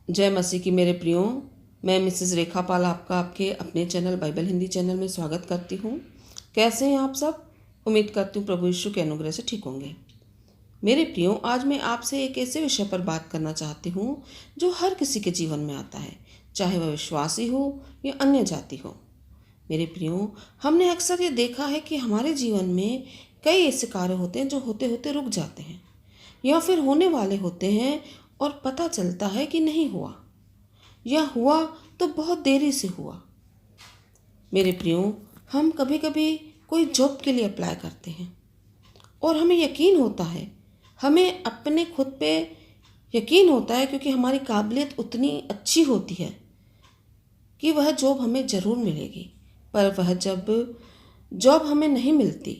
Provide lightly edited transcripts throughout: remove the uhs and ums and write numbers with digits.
जय मसीह की मेरे प्रियो। मैं मिसेस रेखा पाल आपका आपके अपने चैनल बाइबल हिंदी चैनल में स्वागत करती हूँ। कैसे हैं आप सब? उम्मीद करती हूँ प्रभु यीशु के अनुग्रह से ठीक होंगे। मेरे प्रियो, आज मैं आपसे एक ऐसे विषय पर बात करना चाहती हूँ जो हर किसी के जीवन में आता है, चाहे वह विश्वासी हो या अन्य जाति हो। मेरे प्रियो, हमने अक्सर ये देखा है कि हमारे जीवन में कई ऐसे कार्य होते हैं जो होते होते रुक जाते हैं या फिर होने वाले होते हैं और पता चलता है कि नहीं हुआ, या हुआ तो बहुत देरी से हुआ। मेरे प्रियो, हम कभी कभी कोई जॉब के लिए अप्लाई करते हैं और हमें यकीन होता है, हमें अपने खुद पे यकीन होता है, क्योंकि हमारी काबिलियत उतनी अच्छी होती है कि वह जॉब हमें ज़रूर मिलेगी। पर वह जब जॉब हमें नहीं मिलती,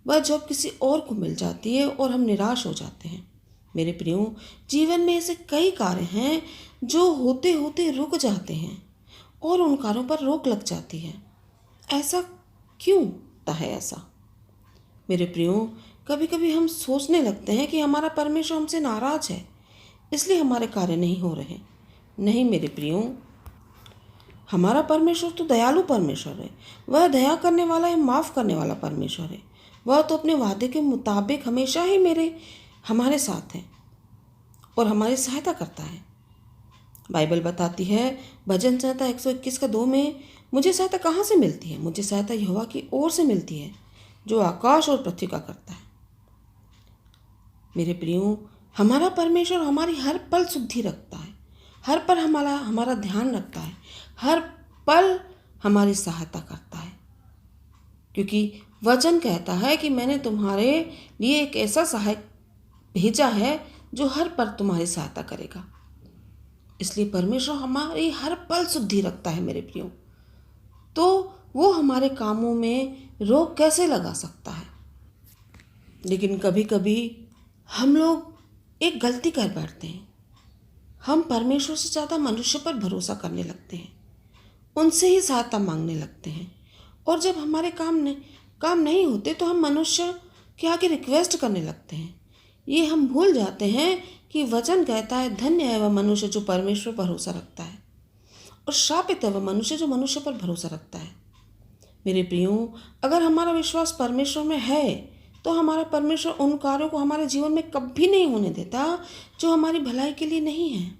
वह जॉब किसी और को मिल जाती है और हम निराश हो जाते हैं। मेरे प्रियो, जीवन में ऐसे कई कार्य हैं जो होते होते रुक जाते हैं और उन कार्यों पर रोक लग जाती है। ऐसा क्यों होता है ऐसा? मेरे प्रियो, कभी कभी हम सोचने लगते हैं कि हमारा परमेश्वर हमसे नाराज है, इसलिए हमारे कार्य नहीं हो रहे। नहीं मेरे प्रियो, हमारा परमेश्वर तो दयालु परमेश्वर है। वह दया करने वाला है, माफ़ करने वाला परमेश्वर है। वह तो अपने वादे के मुताबिक हमेशा ही हमारे साथ है और हमारी सहायता करता है। बाइबल बताती है, भजन संहिता 121 का 2 में, मुझे सहायता कहाँ से मिलती है? मुझे सहायता यहोवा की ओर से मिलती है, जो आकाश और पृथ्वी का करता है। मेरे प्रियो, हमारा परमेश्वर हमारी हर पल शुद्धि रखता है, हर पल हमारा ध्यान रखता है, हर पल हमारी सहायता करता है, क्योंकि वचन कहता है कि मैंने तुम्हारे लिए एक ऐसा सहायक भेजा है जो हर पल तुम्हारी सहायता करेगा। इसलिए परमेश्वर हमारी हर पल शुद्धि रखता है मेरे प्रियो। तो वो हमारे कामों में रोक कैसे लगा सकता है? लेकिन कभी कभी हम लोग एक गलती कर बैठते हैं। हम परमेश्वर से ज़्यादा मनुष्य पर भरोसा करने लगते हैं, उनसे ही सहायता मांगने लगते हैं, और जब हमारे काम नहीं होते तो हम मनुष्य के आगे रिक्वेस्ट करने लगते हैं। ये हम भूल जाते हैं कि वचन कहता है, धन्य है वह मनुष्य जो परमेश्वर पर भरोसा रखता है, और शापित है वह मनुष्य जो मनुष्य पर भरोसा रखता है। मेरे प्रियो, अगर हमारा विश्वास परमेश्वर में है तो हमारा परमेश्वर उन कार्यों को हमारे जीवन में कभी नहीं होने देता जो हमारी भलाई के लिए नहीं है।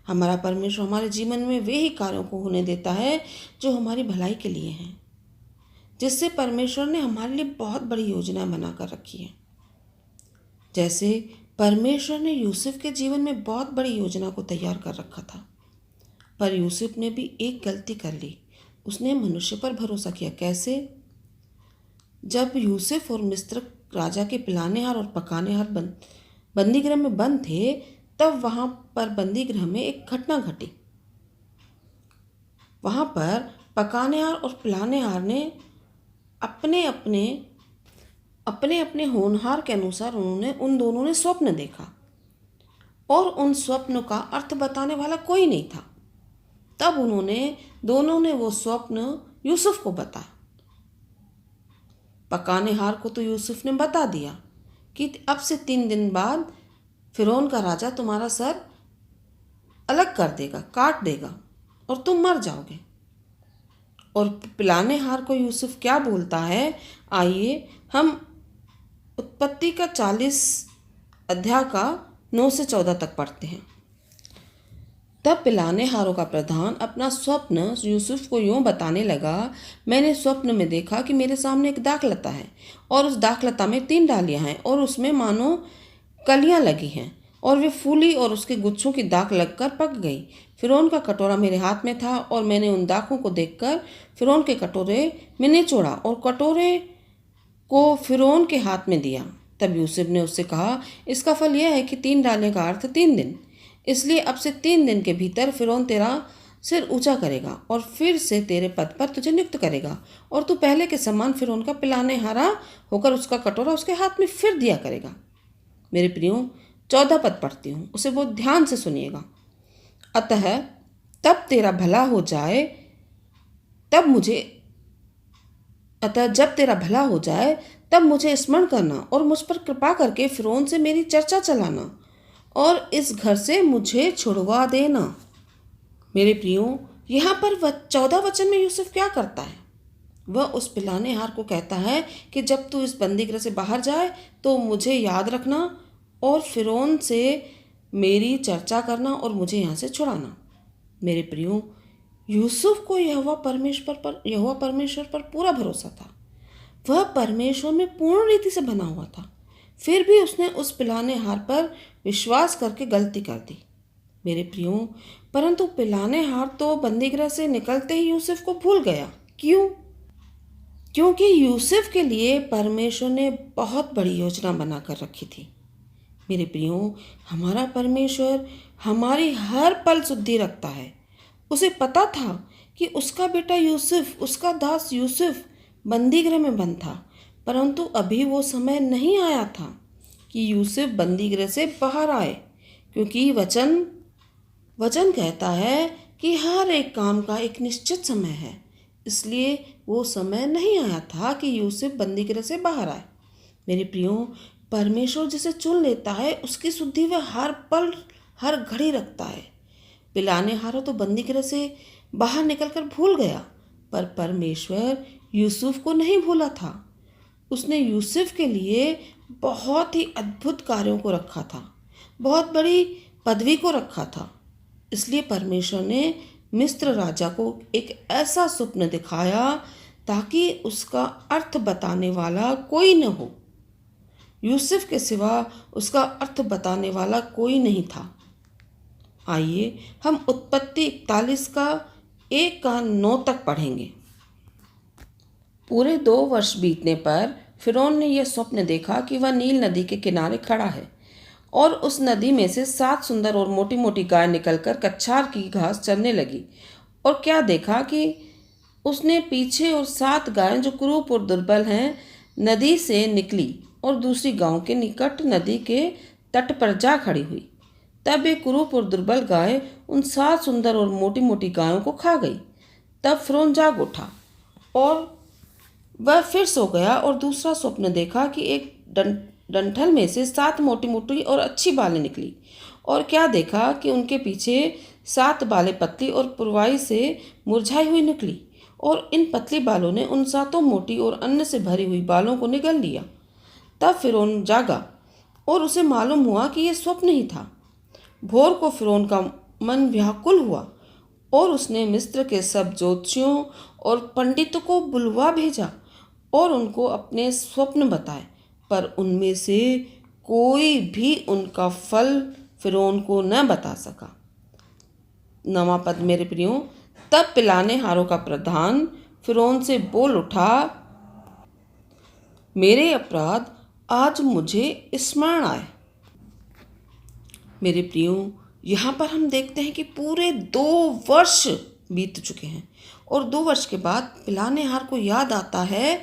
हमारा परमेश्वर हमारे जीवन में वे ही कार्यों को होने देता है जो हमारी भलाई के लिए हैं, जिससे परमेश्वर ने हमारे लिए बहुत बड़ी योजना बनाकर रखी है। जैसे परमेश्वर ने यूसुफ के जीवन में बहुत बड़ी योजना को तैयार कर रखा था, पर यूसुफ ने भी एक गलती कर ली, उसने मनुष्य पर भरोसा किया। कैसे? जब यूसुफ और मिस्र राजा के पिलानेहार और पकानेहार बंदीगृह में बंद थे, तब वहाँ पर बंदीगृह में एक घटना घटी। वहाँ पर पकानेहार और पिलानेहार ने अपने अपने होनहार के अनुसार उन दोनों ने स्वप्न देखा, और उन स्वप्न का अर्थ बताने वाला कोई नहीं था। तब दोनों ने वो स्वप्न यूसुफ को बताया। पकानेहार को तो यूसुफ ने बता दिया कि अब से 3 दिन बाद फिरौन का राजा तुम्हारा सर अलग कर देगा, काट देगा, और तुम मर जाओगे। और पिलानेहार को यूसुफ क्या बोलता है? आइए हम उत्पत्ति का 40 अध्याय का 9 से 14 तक पढ़ते हैं। तब पिलानेहारों का प्रधान अपना स्वप्न यूसुफ को यूँ बताने लगा, मैंने स्वप्न में देखा कि मेरे सामने एक दाखलता है, और उस दाखलता में 3 डालियाँ हैं, और उसमें मानो कलियाँ लगी हैं, और वे फूली और उसके गुच्छों की दाख लगकर पक गई। फिरौन का कटोरा मेरे हाथ में था, और मैंने उन दाखों को देखकर फिरौन के कटोरे में निचोड़ा और कटोरे को फिरौन के हाथ में दिया। तब यूसुफ ने उससे कहा, इसका फल यह है कि 3 डालने का अर्थ 3 दिन, इसलिए अब से 3 दिन के भीतर फिरौन तेरा सिर ऊंचा करेगा और फिर से तेरे पद पर तुझे नियुक्त करेगा, और तू पहले के समान फिरौन का पिलानेहारा होकर उसका कटोरा उसके हाथ में फिर दिया करेगा। मेरे प्रियो, 14 पद पढ़ती हूँ, उसे बहुत ध्यान से सुनिएगा। अतः तब तेरा भला हो जाए जब तेरा भला हो जाए तब मुझे स्मरण करना, और मुझ पर कृपा करके फिरौन से मेरी चर्चा चलाना, और इस घर से मुझे छुड़वा देना। मेरे प्रियो, यहाँ पर 14 वचन में यूसुफ क्या करता है? वह उस पिलाने हार को कहता है कि जब तू इस बंदीगृह से बाहर जाए तो मुझे याद रखना और फिरौन से मेरी चर्चा करना और मुझे यहाँ से छुड़ाना। मेरे प्रियो, यूसुफ को यहोवा परमेश्वर पर पूरा भरोसा था। वह परमेश्वर में पूर्ण रीति से बना हुआ था। फिर भी उसने उस पिलाने हार पर विश्वास करके गलती कर दी। मेरे प्रियो, परंतु पिलाने हार तो बंदीगृह से निकलते ही यूसुफ को भूल गया। क्यों? क्योंकि यूसुफ के लिए परमेश्वर ने बहुत बड़ी योजना बनाकर रखी थी। मेरे प्रियो, हमारा परमेश्वर हमारी हर पल शुद्धि रखता है। उसे पता था कि उसका बेटा यूसुफ, उसका दास यूसुफ बंदीगृह में बंद था, परंतु अभी वो समय नहीं आया था कि यूसुफ बंदीगृह से बाहर आए, क्योंकि वचन कहता है कि हर एक काम का एक निश्चित समय है। इसलिए वो समय नहीं आया था कि यूसुफ बंदीगृह से बाहर आए। मेरे प्रियो, परमेश्वर जिसे चुन लेता है उसकी शुद्धि वह हर पल हर घड़ी रखता है। पिलाने हारा तो बंदीगृह से बाहर निकलकर भूल गया, पर परमेश्वर यूसुफ को नहीं भूला था। उसने यूसुफ के लिए बहुत ही अद्भुत कार्यों को रखा था, बहुत बड़ी पदवी को रखा था। इसलिए परमेश्वर ने मिस्र राजा को एक ऐसा स्वप्न दिखाया ताकि उसका अर्थ बताने वाला कोई न हो। यूसुफ के सिवा उसका अर्थ बताने वाला कोई नहीं था। आइए हम उत्पत्ति 41 का 1 का 9 तक पढ़ेंगे। पूरे 2 वर्ष बीतने पर फिरौन ने यह स्वप्न देखा कि वह नील नदी के किनारे खड़ा है और उस नदी में से 7 सुंदर और मोटी मोटी गाय निकलकर कच्छार की घास चरने लगी। और क्या देखा कि उसने पीछे और 7 गायें जो कुरूप और दुर्बल हैं नदी से निकली और दूसरी गांव के निकट नदी के तट पर जा खड़ी हुई। तब एक कुरूप और दुर्बल गाय उन 7 सुंदर और मोटी मोटी गायों को खा गई। तब फिरौन जाग उठा और वह फिर सो गया और दूसरा स्वप्न देखा कि एक डंठल में से 7 मोटी मोटी और अच्छी बालें निकली। और क्या देखा कि उनके पीछे 7 बालें पतली और पुरवाई से मुरझाई हुई निकली और इन पतली बालों ने उन 7 मोटी और अन्न से भरी हुई बालों को निगल लिया। तब फिरौन जागा और उसे मालूम हुआ कि यह स्वप्न ही था। भोर को फिरौन का मन व्याकुल हुआ और उसने मिस्र के सब ज्योतिषियों और पंडितों को बुलवा भेजा और उनको अपने स्वप्न बताए, पर उनमें से कोई भी उनका फल फिरौन को न बता सका। 9वां पद मेरे प्रियो, तब पिलाने हारों का प्रधान फिरौन से बोल उठा, मेरे अपराध आज मुझे स्मरण आए। मेरे प्रियो, यहाँ पर हम देखते हैं कि पूरे 2 वर्ष बीत चुके हैं और 2 वर्ष के बाद पिलाने हार को याद आता है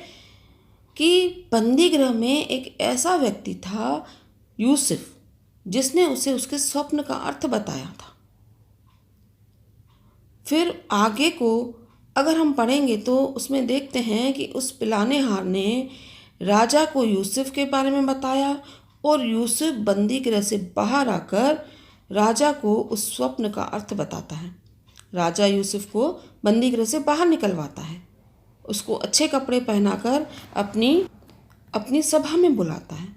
कि बंदीगृह में एक ऐसा व्यक्ति था यूसुफ, जिसने उसे उसके स्वप्न का अर्थ बताया था। फिर आगे को अगर हम पढ़ेंगे तो उसमें देखते हैं कि उस पिलाने हार ने राजा को यूसुफ के बारे में बताया और यूसुफ बंदीगृह से बाहर आकर राजा को उस स्वप्न का अर्थ बताता है। राजा यूसुफ को बंदीगृह से बाहर निकलवाता है, उसको अच्छे कपड़े पहनाकर अपनी सभा में बुलाता है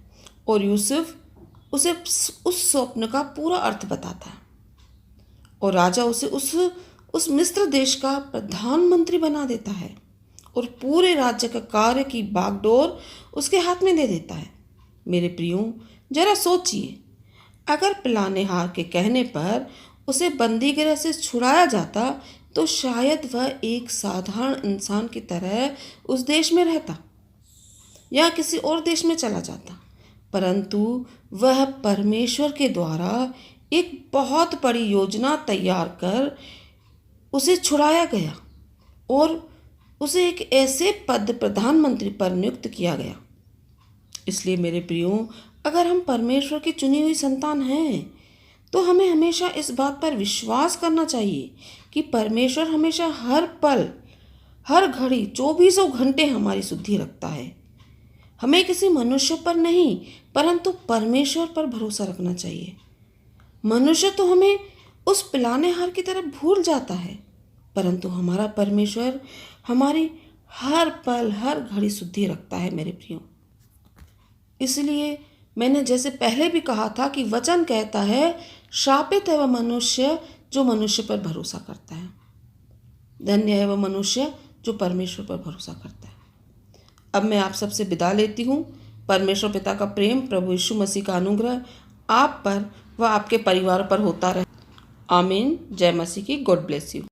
और यूसुफ उसे उस स्वप्न का पूरा अर्थ बताता है और राजा उसे उस मिस्र देश का प्रधानमंत्री बना देता है और पूरे राज्य का कार्य की बागडोर उसके हाथ में दे देता है। मेरे प्रियो, जरा सोचिए, अगर पिलाने हार के कहने पर उसे बंदीगृह से छुड़ाया जाता तो शायद वह एक साधारण इंसान की तरह उस देश में रहता या किसी और देश में चला जाता, परंतु वह परमेश्वर के द्वारा एक बहुत बड़ी योजना तैयार कर उसे छुड़ाया गया और उसे एक ऐसे पद प्रधानमंत्री पर नियुक्त किया गया। इसलिए मेरे प्रियो, अगर हम परमेश्वर की चुनी हुई संतान हैं तो हमें हमेशा इस बात पर विश्वास करना चाहिए कि परमेश्वर हमेशा हर पल हर घड़ी 24 घंटे हमारी शुद्धि रखता है। हमें किसी मनुष्य पर नहीं परंतु परमेश्वर पर भरोसा रखना चाहिए। मनुष्य तो हमें उस पिलाने हार की तरह भूल जाता है, परंतु हमारा परमेश्वर हमारी हर पल हर घड़ी शुद्धि रखता है मेरे प्रियो। इसलिए मैंने जैसे पहले भी कहा था कि वचन कहता है, शापित है वह मनुष्य जो मनुष्य पर भरोसा करता है, धन्य है वह मनुष्य जो परमेश्वर पर भरोसा करता है। अब मैं आप सबसे विदा लेती हूँ। परमेश्वर पिता का प्रेम, प्रभु यीशु मसीह का अनुग्रह आप पर व आपके परिवार पर होता रहे। आमीन। जय मसीह की। God bless you.